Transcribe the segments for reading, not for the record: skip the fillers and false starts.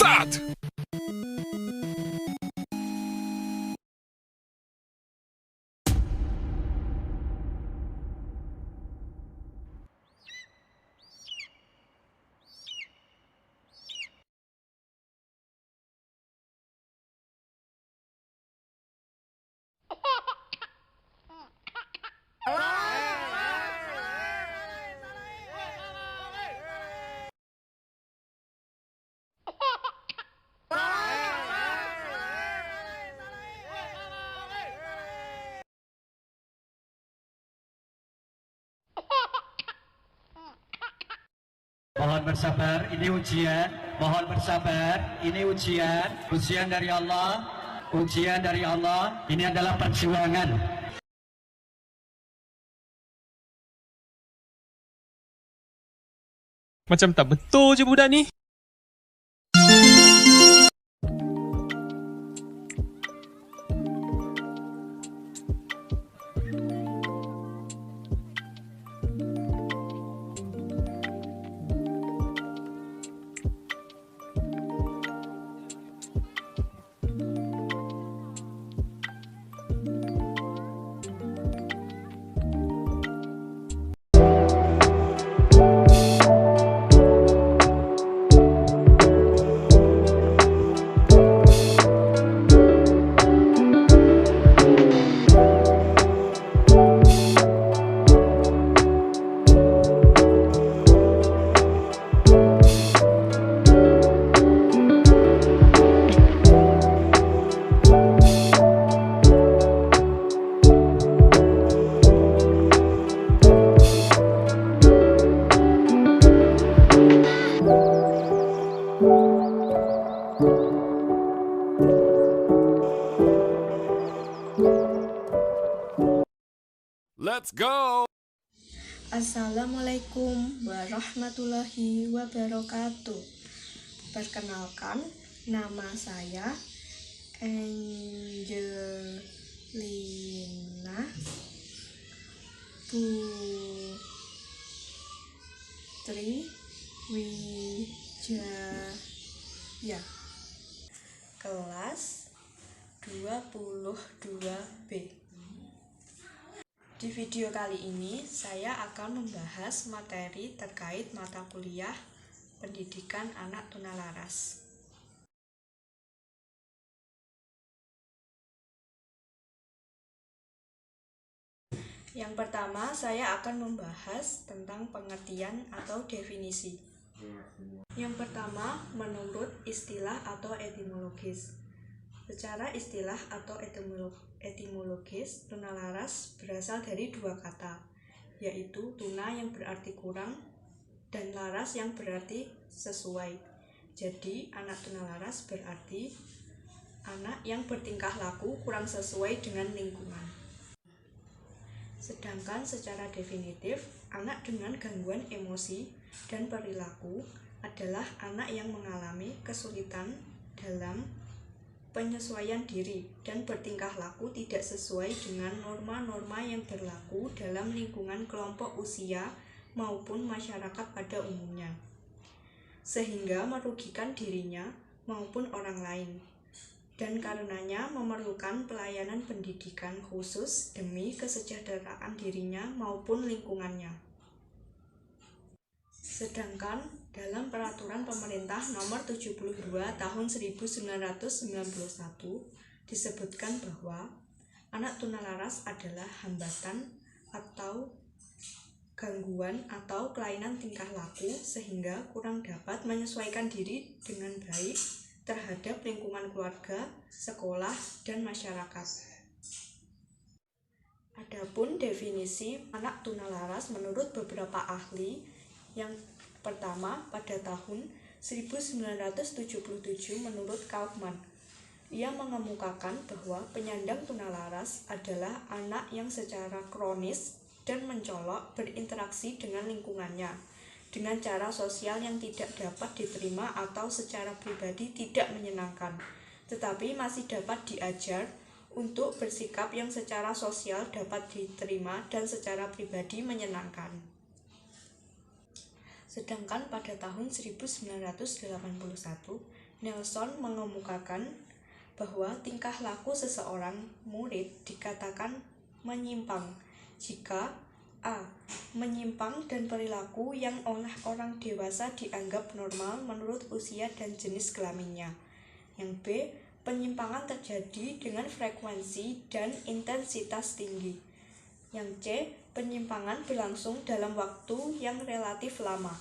Start! Mohon bersabar, ini ujian. Mohon bersabar, ini ujian. Ujian dari Allah. Ujian dari Allah. Ini adalah perjuangan. Macam tak betul je budak ni. Let's go! Assalamualaikum warahmatullahi wabarakatuh. Perkenalkan, nama saya Angelina Putri Wijaya, kelas 22B. Di video kali ini, saya akan membahas materi terkait mata kuliah pendidikan anak tunalaras. Yang pertama, saya akan membahas tentang pengertian atau definisi. Yang pertama, menurut istilah atau etimologis. Secara istilah atau etimologis, tunalaras berasal dari dua kata, yaitu tuna yang berarti kurang dan laras yang berarti sesuai. Jadi, anak tunalaras berarti anak yang bertingkah laku kurang sesuai dengan lingkungan. Sedangkan secara definitif, anak dengan gangguan emosi dan perilaku adalah anak yang mengalami kesulitan dalam penyesuaian diri dan bertingkah laku tidak sesuai dengan norma-norma yang berlaku dalam lingkungan kelompok usia maupun masyarakat pada umumnya, sehingga merugikan dirinya maupun orang lain, dan karenanya memerlukan pelayanan pendidikan khusus demi kesejahteraan dirinya maupun lingkungannya. Sedangkan dalam Peraturan Pemerintah Nomor 72 Tahun 1991 disebutkan bahwa anak tunalaras adalah hambatan atau gangguan atau kelainan tingkah laku sehingga kurang dapat menyesuaikan diri dengan baik terhadap lingkungan keluarga, sekolah, dan masyarakat. Adapun definisi anak tunalaras menurut beberapa ahli, yang pertama, pada tahun 1977 menurut Kaufman, ia mengemukakan bahwa penyandang tunalaras adalah anak yang secara kronis dan mencolok berinteraksi dengan lingkungannya dengan cara sosial yang tidak dapat diterima atau secara pribadi tidak menyenangkan, tetapi masih dapat diajar untuk bersikap yang secara sosial dapat diterima dan secara pribadi menyenangkan. Sedangkan pada tahun 1981, Nelson mengemukakan bahwa tingkah laku seseorang murid dikatakan menyimpang jika a. menyimpang dan perilaku yang oleh orang dewasa dianggap normal menurut usia dan jenis kelaminnya. Yang b. penyimpangan terjadi dengan frekuensi dan intensitas tinggi. Yang c. penyimpangan berlangsung dalam waktu yang relatif lama.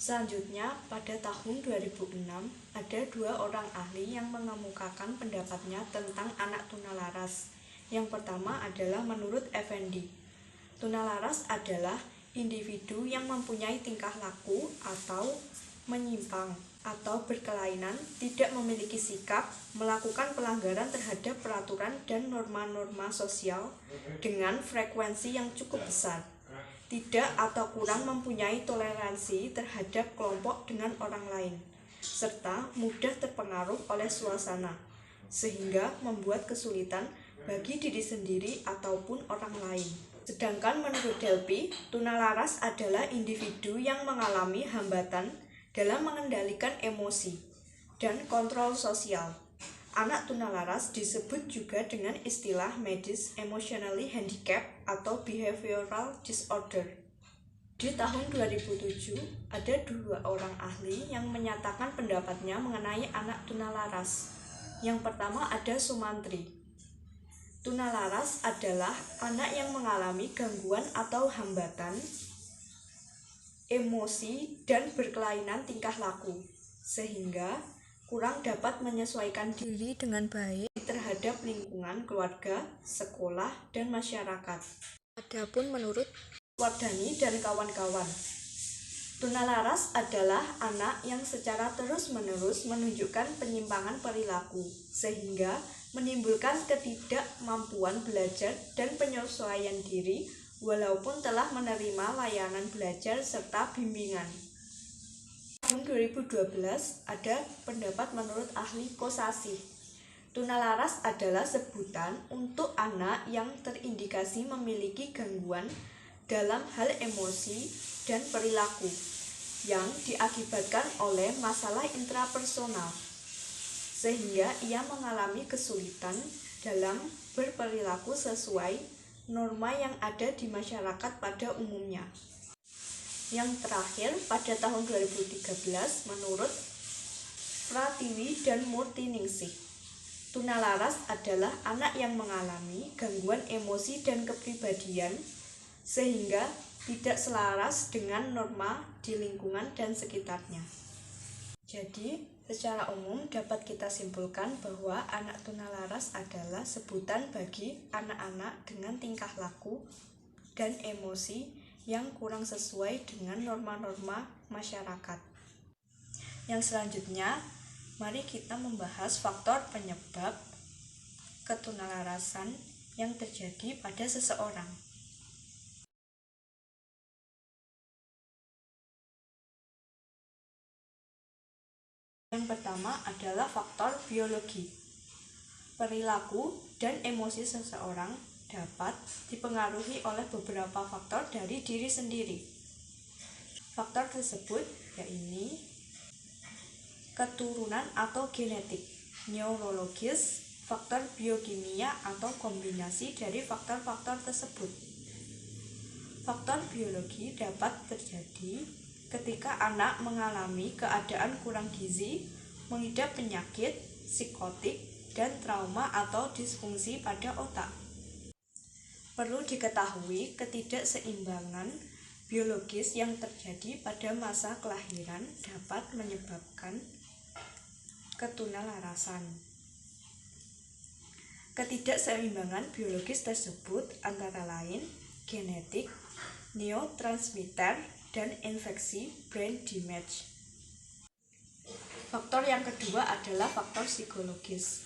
Selanjutnya, pada tahun 2006, ada 2 orang ahli yang mengemukakan pendapatnya tentang anak tunalaras. Yang pertama adalah menurut Effendi. Tunalaras adalah individu yang mempunyai tingkah laku atau menyimpang atau berkelainan, tidak memiliki sikap, melakukan pelanggaran terhadap peraturan dan norma-norma sosial dengan frekuensi yang cukup besar. Tidak atau kurang mempunyai toleransi terhadap kelompok dengan orang lain, serta mudah terpengaruh oleh suasana, sehingga membuat kesulitan bagi diri sendiri ataupun orang lain. Sedangkan menurut Delpy, tunalaras adalah individu yang mengalami hambatan dalam mengendalikan emosi dan kontrol sosial. Anak tunalaras disebut juga dengan istilah medis emotionally handicapped atau behavioral disorder. Di tahun 2007, ada 2 orang ahli yang menyatakan pendapatnya mengenai anak tunalaras. Yang pertama ada Sumantri. Tunalaras adalah anak yang mengalami gangguan atau hambatan emosi dan berkelainan tingkah laku, sehingga kurang dapat menyesuaikan diri dengan baik terhadap lingkungan keluarga, sekolah, dan masyarakat. Adapun menurut Wardani dan kawan-kawan, tunalaras adalah anak yang secara terus-menerus menunjukkan penyimpangan perilaku, sehingga menimbulkan ketidakmampuan belajar dan penyesuaian diri walaupun telah menerima layanan belajar serta bimbingan. Tahun 2012 ada pendapat menurut ahli Kosasih. Tunalaras adalah sebutan untuk anak yang terindikasi memiliki gangguan dalam hal emosi dan perilaku yang diakibatkan oleh masalah intrapersonal, sehingga ia mengalami kesulitan dalam berperilaku sesuai norma yang ada di masyarakat pada umumnya. Yang terakhir, pada tahun 2013, menurut Pratiwi dan Murtiningsih, tunalaras adalah anak yang mengalami gangguan emosi dan kepribadian sehingga tidak selaras dengan norma di lingkungan dan sekitarnya. Jadi, secara umum dapat kita simpulkan bahwa anak tunalaras adalah sebutan bagi anak-anak dengan tingkah laku dan emosi yang kurang sesuai dengan norma-norma masyarakat. Yang selanjutnya, mari kita membahas faktor penyebab ketunalarasan yang terjadi pada seseorang. Yang pertama adalah faktor biologi. Perilaku dan emosi seseorang dapat dipengaruhi oleh beberapa faktor dari diri sendiri. Faktor tersebut yaitu keturunan atau genetik, neurologis, faktor biokimia atau kombinasi dari faktor-faktor tersebut. Faktor biologi dapat terjadi ketika anak mengalami keadaan kurang gizi, mengidap penyakit, psikotik, dan trauma atau disfungsi pada otak. Perlu diketahui ketidakseimbangan biologis yang terjadi pada masa kelahiran dapat menyebabkan ketunalarasan. Ketidakseimbangan biologis tersebut antara lain genetik, neurotransmitter, dan infeksi brain damage. Faktor yang kedua adalah faktor psikologis.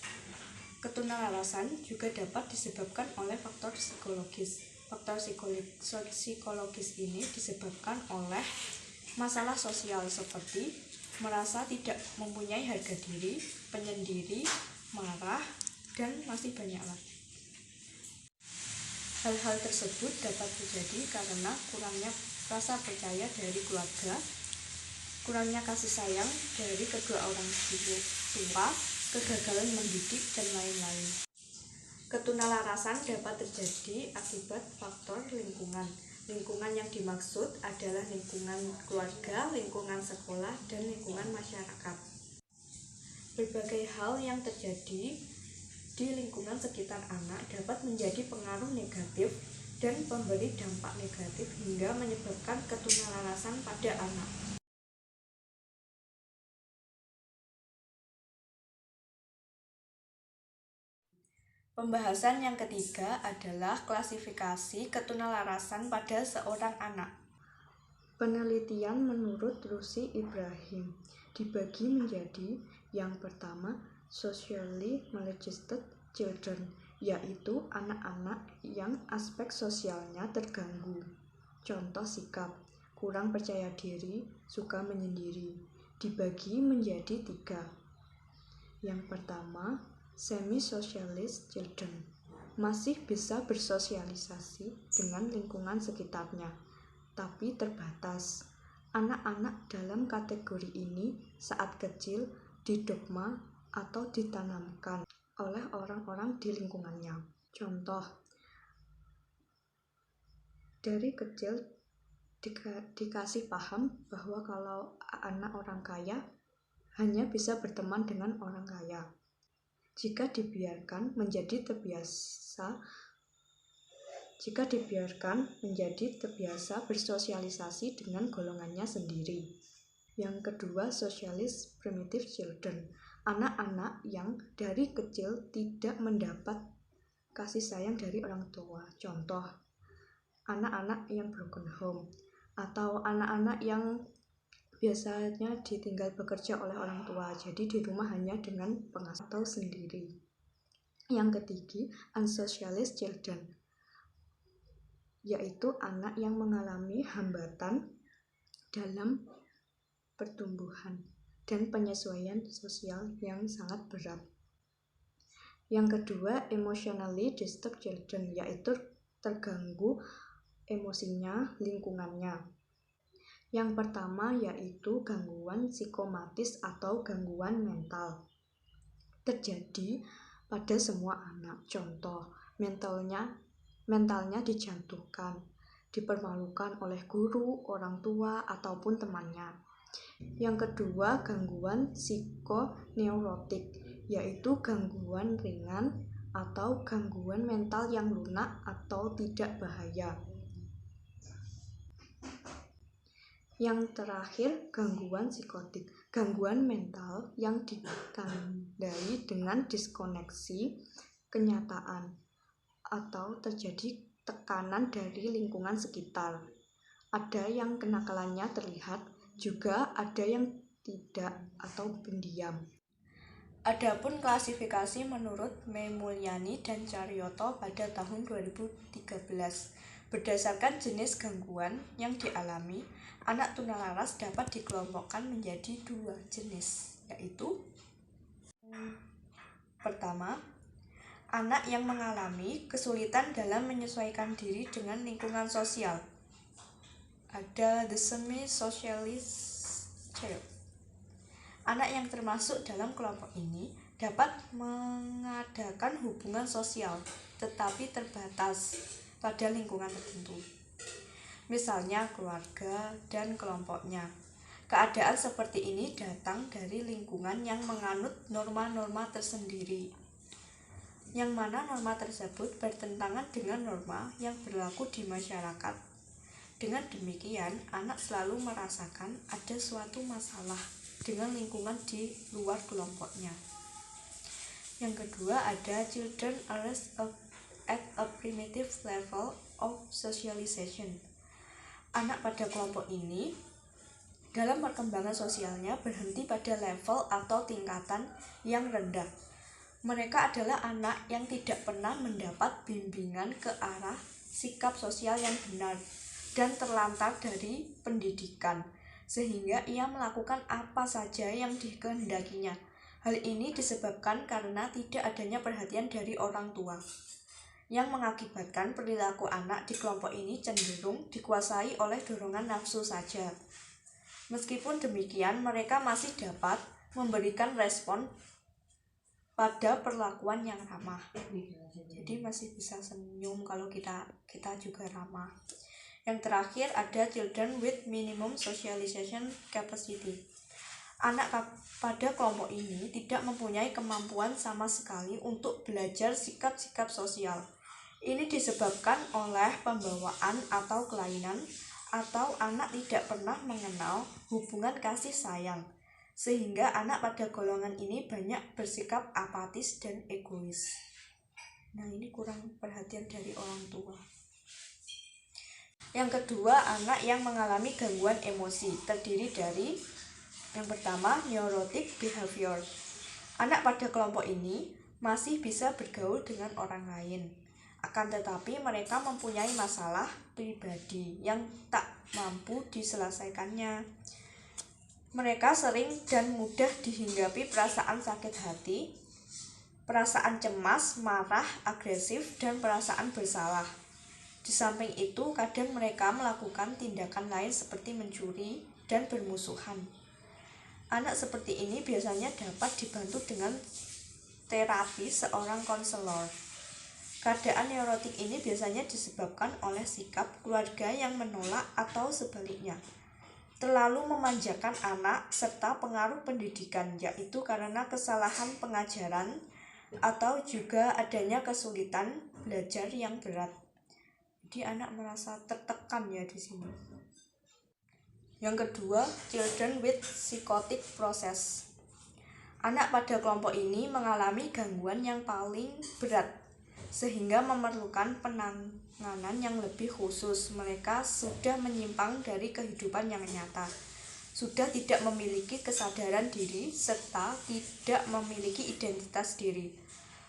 Ketunalarasan juga dapat disebabkan oleh faktor psikologis. Faktor psikologis ini disebabkan oleh masalah sosial seperti merasa tidak mempunyai harga diri, penyendiri, marah, dan masih banyak lagi. Hal-hal tersebut dapat terjadi karena kurangnya rasa percaya dari keluarga, kurangnya kasih sayang dari kedua orang tua, kegagalan mendidik, dan lain-lain. Ketunalarasan dapat terjadi akibat faktor lingkungan. Lingkungan yang dimaksud adalah lingkungan keluarga, lingkungan sekolah, dan lingkungan masyarakat. Berbagai hal yang terjadi di lingkungan sekitar anak dapat menjadi pengaruh negatif dan memberi dampak negatif hingga menyebabkan ketunalarasan pada anak. Pembahasan yang ketiga adalah klasifikasi ketunalarasan pada seorang anak. Penelitian menurut Rusi Ibrahim dibagi menjadi yang pertama, socially maladjusted children, yaitu anak-anak yang aspek sosialnya terganggu. Contoh sikap, kurang percaya diri, suka menyendiri, dibagi menjadi 3. Yang pertama, semi-socialist children, masih bisa bersosialisasi dengan lingkungan sekitarnya, tapi terbatas. Anak-anak dalam kategori ini saat kecil didogma atau ditanamkan oleh orang-orang di lingkungannya. Contoh, dari kecil dikasih paham bahwa kalau anak orang kaya hanya bisa berteman dengan orang kaya. Jika dibiarkan menjadi terbiasa bersosialisasi dengan golongannya sendiri. Yang kedua, socialist primitive children, anak-anak yang dari kecil tidak mendapat kasih sayang dari orang tua. Contoh, anak-anak yang broken home atau anak-anak yang biasanya ditinggal bekerja oleh orang tua, jadi di rumah hanya dengan pengasuh atau sendiri. Yang ketiga, unsocialist children, yaitu anak yang mengalami hambatan dalam pertumbuhan dan penyesuaian sosial yang sangat berat. Yang kedua, emotionally disturbed children, yaitu terganggu emosinya, lingkungannya. Yang pertama yaitu gangguan psikomatis atau gangguan mental. Terjadi pada semua anak. Contoh, mentalnya dijatuhkan, dipermalukan oleh guru, orang tua, ataupun temannya. Yang kedua, gangguan psikoneurotik, yaitu gangguan ringan atau gangguan mental yang lunak atau tidak bahaya. Yang terakhir, gangguan psikotik, gangguan mental yang ditandai dengan diskoneksi kenyataan atau terjadi tekanan dari lingkungan sekitar. Ada yang kenakalannya terlihat, juga ada yang tidak atau pendiam. Adapun klasifikasi menurut Memulyani dan Caryoto pada tahun 2013, berdasarkan jenis gangguan yang dialami, anak tunalaras dapat dikelompokkan menjadi 2 jenis, yaitu pertama, anak yang mengalami kesulitan dalam menyesuaikan diri dengan lingkungan sosial. Ada the semi-socialist child. Anak yang termasuk dalam kelompok ini dapat mengadakan hubungan sosial, tetapi terbatas pada lingkungan tertentu. Misalnya keluarga dan kelompoknya. Keadaan seperti ini datang dari lingkungan yang menganut norma-norma tersendiri, yang mana norma tersebut bertentangan dengan norma yang berlaku di masyarakat. Dengan demikian, anak selalu merasakan ada suatu masalah dengan lingkungan di luar kelompoknya. Yang kedua, ada children arrest at a primitive level of socialization. Anak pada kelompok ini dalam perkembangan sosialnya berhenti pada level atau tingkatan yang rendah. Mereka adalah anak yang tidak pernah mendapat bimbingan ke arah sikap sosial yang benar dan terlantar dari pendidikan, sehingga ia melakukan apa saja yang dikehendakinya. Hal ini disebabkan karena tidak adanya perhatian dari orang tua, yang mengakibatkan perilaku anak di kelompok ini cenderung dikuasai oleh dorongan nafsu saja. Meskipun demikian, mereka masih dapat memberikan respon pada perlakuan yang ramah. Jadi masih bisa senyum kalau kita juga ramah. Yang terakhir ada children with minimum socialization capacity. Anak pada kelompok ini tidak mempunyai kemampuan sama sekali untuk belajar sikap-sikap sosial. Ini disebabkan oleh pembawaan atau kelainan, atau anak tidak pernah mengenal hubungan kasih sayang, sehingga anak pada golongan ini banyak bersikap apatis dan egois. Nah, ini kurang perhatian dari orang tua. Yang kedua, anak yang mengalami gangguan emosi terdiri dari yang pertama, neurotic behavior. Anak pada kelompok ini masih bisa bergaul dengan orang lain. Akan tetapi mereka mempunyai masalah pribadi yang tak mampu diselesaikannya. Mereka sering dan mudah dihinggapi perasaan sakit hati, perasaan cemas, marah, agresif, dan perasaan bersalah. Di samping itu, kadang mereka melakukan tindakan lain seperti mencuri dan bermusuhan. Anak seperti ini biasanya dapat dibantu dengan terapi seorang konselor. Keadaan neurotik ini biasanya disebabkan oleh sikap keluarga yang menolak atau sebaliknya, terlalu memanjakan anak, serta pengaruh pendidikan, yaitu karena kesalahan pengajaran atau juga adanya kesulitan belajar yang berat. Jadi anak merasa tertekan ya di sini. Yang kedua, children with psychotic process. Anak pada kelompok ini mengalami gangguan yang paling berat, sehingga memerlukan penanganan yang lebih khusus. Mereka sudah menyimpang dari kehidupan yang nyata, sudah tidak memiliki kesadaran diri, serta tidak memiliki identitas diri.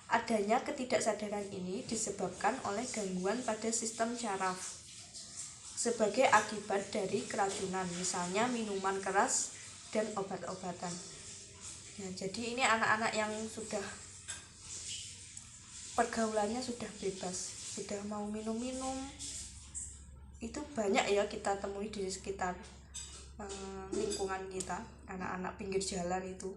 Adanya ketidaksadaran ini disebabkan oleh gangguan pada sistem syaraf sebagai akibat dari keracunan, misalnya minuman keras dan obat-obatan. Nah, jadi ini anak-anak yang sudah pergaulannya sudah bebas, sudah mau minum-minum. Itu banyak ya kita temui di sekitar lingkungan kita, anak-anak pinggir jalan itu.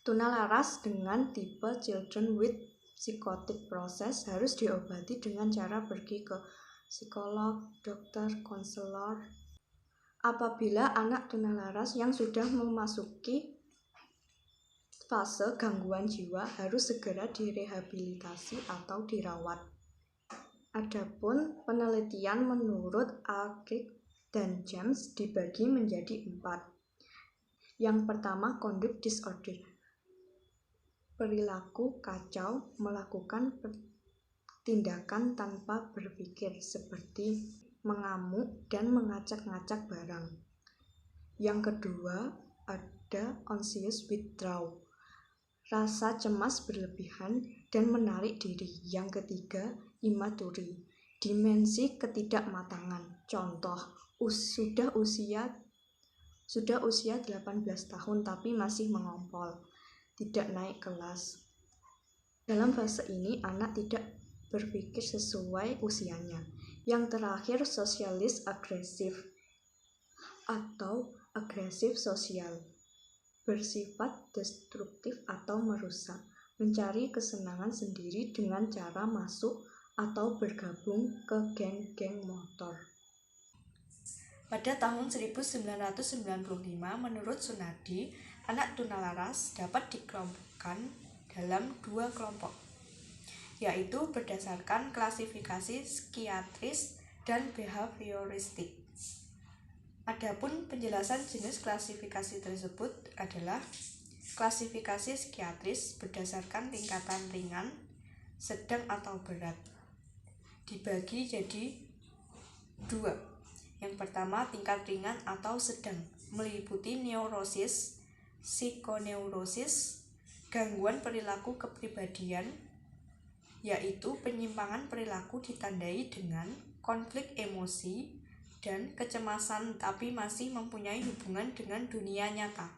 Tunalaras dengan tipe children with psychotic process harus diobati dengan cara pergi ke psikolog, dokter, konselor. Apabila anak tunalaras yang sudah memasuki fase gangguan jiwa harus segera direhabilitasi atau dirawat. Adapun penelitian menurut Alkirk dan James dibagi menjadi 4. Yang pertama, conduct disorder. Perilaku kacau, melakukan tindakan tanpa berpikir seperti mengamuk dan mengacak-ngacak barang. Yang kedua, ada anxious withdrawal, rasa cemas berlebihan dan menarik diri. Yang ketiga, immaturity, dimensi ketidakmatangan. Contoh, sudah usia 18 tahun tapi masih mengompol, tidak naik kelas. Dalam fase ini anak tidak berpikir sesuai usianya. Yang terakhir, sosialis agresif atau agresif sosial, bersifat destruktif atau merusak, mencari kesenangan sendiri dengan cara masuk atau bergabung ke geng-geng motor. Pada tahun 1995, menurut Sunardi, anak tunalaras dapat dikelompokkan dalam 2 kelompok, yaitu berdasarkan klasifikasi psikiatris dan behavioristik. Adapun penjelasan jenis klasifikasi tersebut adalah klasifikasi psikiatris berdasarkan tingkatan ringan, sedang atau berat. Dibagi jadi 2. Yang pertama, tingkat ringan atau sedang, meliputi neurosis, psikoneurosis, gangguan perilaku kepribadian, yaitu penyimpangan perilaku ditandai dengan konflik emosi dan kecemasan tapi masih mempunyai hubungan dengan dunia nyata.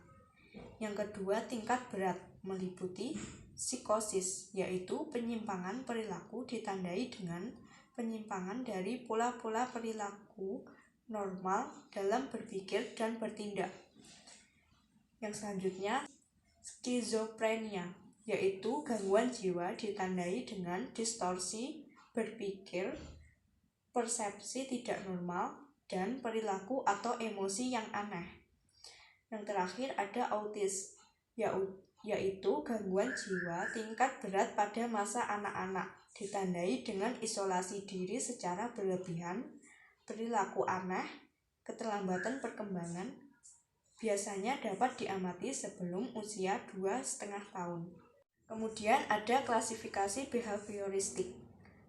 Yang kedua, tingkat berat, meliputi psikosis, yaitu penyimpangan perilaku ditandai dengan penyimpangan dari pola-pola perilaku normal dalam berpikir dan bertindak. Yang selanjutnya, skizofrenia, yaitu gangguan jiwa ditandai dengan distorsi berpikir, persepsi tidak normal, dan perilaku atau emosi yang aneh. Yang terakhir ada autis, yaitu gangguan jiwa tingkat berat pada masa anak-anak, ditandai dengan isolasi diri secara berlebihan, perilaku aneh, keterlambatan perkembangan, biasanya dapat diamati sebelum usia 2,5 tahun. Kemudian ada klasifikasi behavioristik.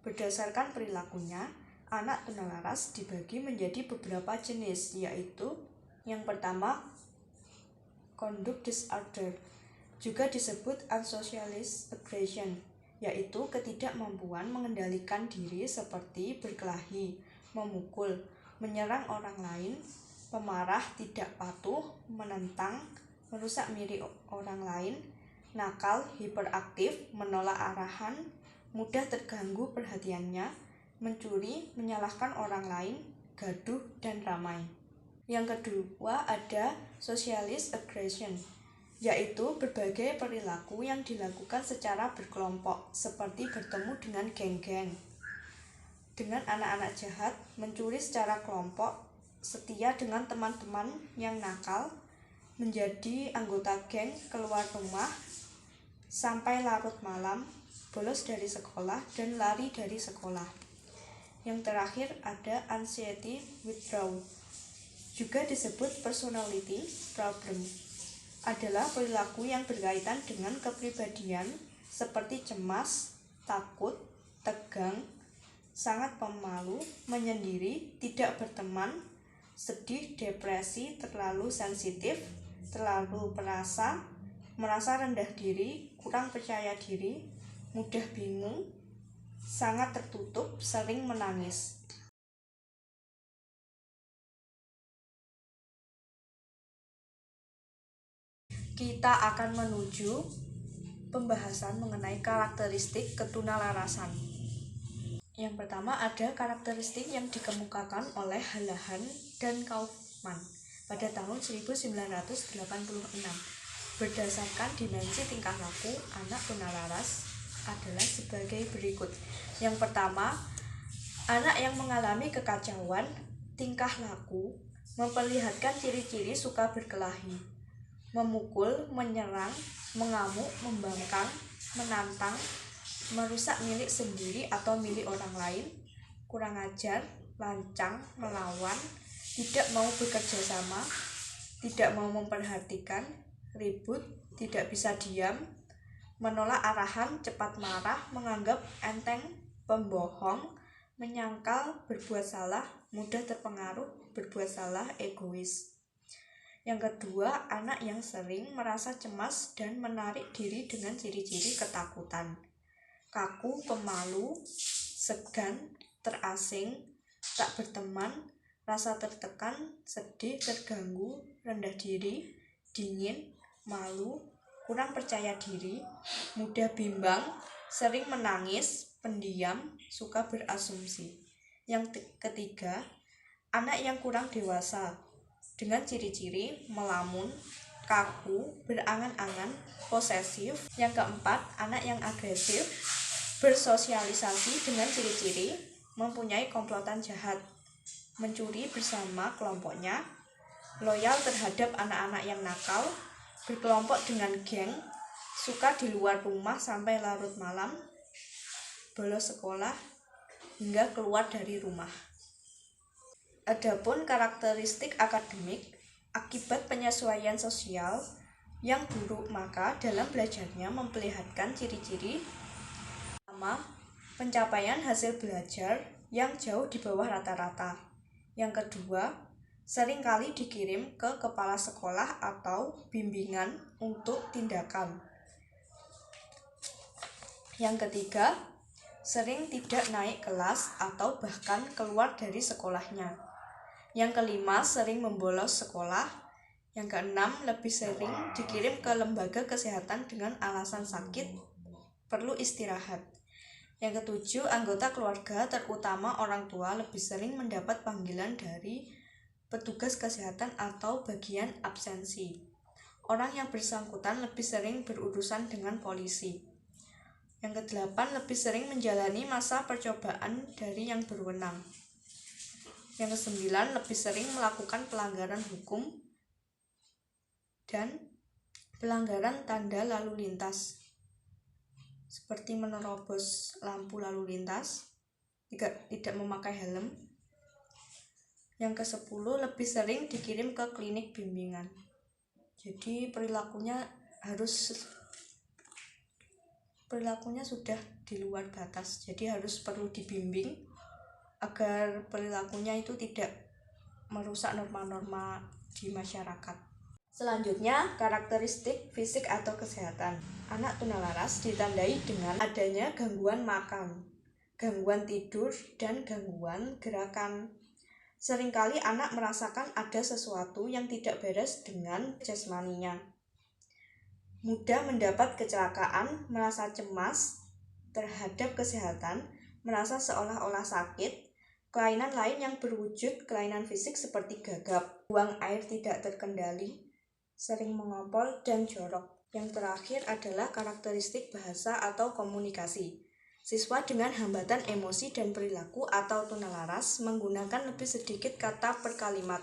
Berdasarkan perilakunya, anak tunalaras dibagi menjadi beberapa jenis, yaitu yang pertama, conduct disorder, juga disebut unsocialized aggression, yaitu ketidakmampuan mengendalikan diri seperti berkelahi, memukul, menyerang orang lain, pemarah, tidak patuh, menentang, merusak milik orang lain, nakal, hiperaktif, menolak arahan, mudah terganggu perhatiannya, mencuri, menyalahkan orang lain, gaduh, dan ramai. Yang kedua ada socialist aggression, yaitu berbagai perilaku yang dilakukan secara berkelompok, seperti bertemu dengan geng-geng, dengan anak-anak jahat, mencuri secara kelompok, setia dengan teman-teman yang nakal, menjadi anggota geng, keluar rumah sampai larut malam, bolos dari sekolah, dan lari dari sekolah. Yang terakhir ada anxiety withdrawal, juga disebut personality problem, adalah perilaku yang berkaitan dengan kepribadian seperti cemas, takut, tegang, sangat pemalu, menyendiri, tidak berteman, sedih, depresi, terlalu sensitif, terlalu merasa rendah diri, kurang percaya diri, mudah bingung, sangat tertutup, sering menangis. Kita akan menuju pembahasan mengenai karakteristik ketunalarasan. Yang pertama ada karakteristik yang dikemukakan oleh Halahan dan Kaufman pada tahun 1986 berdasarkan dimensi tingkah laku anak tunalaras adalah sebagai berikut. Yang pertama, anak yang mengalami kekacauan tingkah laku memperlihatkan ciri-ciri suka berkelahi, memukul, menyerang, mengamuk, membangkang, menantang, merusak milik sendiri atau milik orang lain, kurang ajar, lancang, melawan, tidak mau bekerja sama, tidak mau memperhatikan, ribut, tidak bisa diam, menolak arahan, cepat marah, menganggap enteng, pembohong, menyangkal, berbuat salah, mudah terpengaruh, berbuat salah, egois. Yang kedua, anak yang sering merasa cemas dan menarik diri dengan ciri-ciri ketakutan, kaku, pemalu, segan, terasing, tak berteman, rasa tertekan, sedih, terganggu, rendah diri, dingin, malu, kurang percaya diri, mudah bimbang, sering menangis, pendiam, suka berasumsi. Yang ketiga, anak yang kurang dewasa dengan ciri-ciri melamun, kaku, berangan-angan, posesif. Yang keempat, anak yang agresif, bersosialisasi dengan ciri-ciri mempunyai komplotan jahat, mencuri bersama kelompoknya, loyal terhadap anak-anak yang nakal, berkelompok dengan geng, suka di luar rumah sampai larut malam, bolos sekolah, hingga keluar dari rumah. Adapun karakteristik akademik, akibat penyesuaian sosial yang buruk, maka dalam belajarnya memperlihatkan ciri-ciri pertama, pencapaian hasil belajar yang jauh di bawah rata-rata. Yang kedua, seringkali dikirim ke kepala sekolah atau bimbingan untuk tindakan. Yang ketiga, sering tidak naik kelas atau bahkan keluar dari sekolahnya. Yang kelima, sering membolos sekolah. Yang keenam, lebih sering dikirim ke lembaga kesehatan dengan alasan sakit, perlu istirahat. Yang ketujuh, anggota keluarga terutama orang tua lebih sering mendapat panggilan dari petugas kesehatan atau bagian absensi. Orang yang bersangkutan lebih sering berurusan dengan polisi. Yang kedelapan, lebih sering menjalani masa percobaan dari yang berwenang. Yang kesembilan, lebih sering melakukan pelanggaran hukum dan pelanggaran tanda lalu lintas, seperti menerobos lampu lalu lintas, tidak memakai helm. Yang ke-10, lebih sering dikirim ke klinik bimbingan. Jadi perilakunya sudah di luar batas. Jadi perlu dibimbing agar perilakunya itu tidak merusak norma-norma di masyarakat. Selanjutnya, karakteristik fisik atau kesehatan. Anak tunalaras ditandai dengan adanya gangguan makan, gangguan tidur, dan gangguan gerakan. Seringkali anak merasakan ada sesuatu yang tidak beres dengan jasmaninya. Mudah mendapat kecelakaan, merasa cemas terhadap kesehatan, merasa seolah-olah sakit, kelainan lain yang berwujud kelainan fisik seperti gagap, buang air tidak terkendali, sering mengompol, dan jorok. Yang terakhir adalah karakteristik bahasa atau komunikasi. Siswa dengan hambatan emosi dan perilaku atau tunalaras menggunakan lebih sedikit kata per kalimat,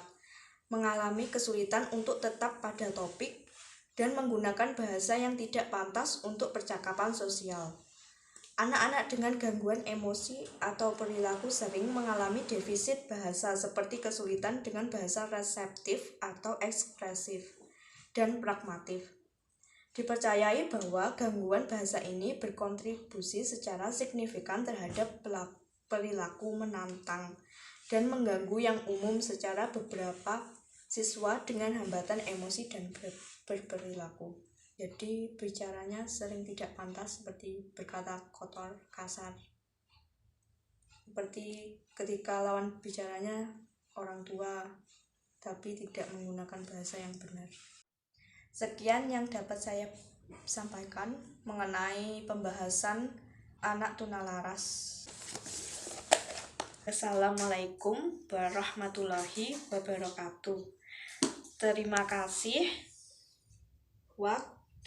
mengalami kesulitan untuk tetap pada topik, dan menggunakan bahasa yang tidak pantas untuk percakapan sosial. Anak-anak dengan gangguan emosi atau perilaku sering mengalami defisit bahasa seperti kesulitan dengan bahasa reseptif atau ekspresif dan pragmatif. Dipercayai bahwa gangguan bahasa ini berkontribusi secara signifikan terhadap perilaku menantang dan mengganggu yang umum secara beberapa siswa dengan hambatan emosi dan berperilaku. Jadi bicaranya sering tidak pantas, seperti berkata kotor, kasar. Seperti ketika lawan bicaranya orang tua, tapi tidak menggunakan bahasa yang benar. Sekian yang dapat saya sampaikan mengenai pembahasan anak tunalaras. Assalamualaikum warahmatullahi wabarakatuh. Terima kasih waktunya.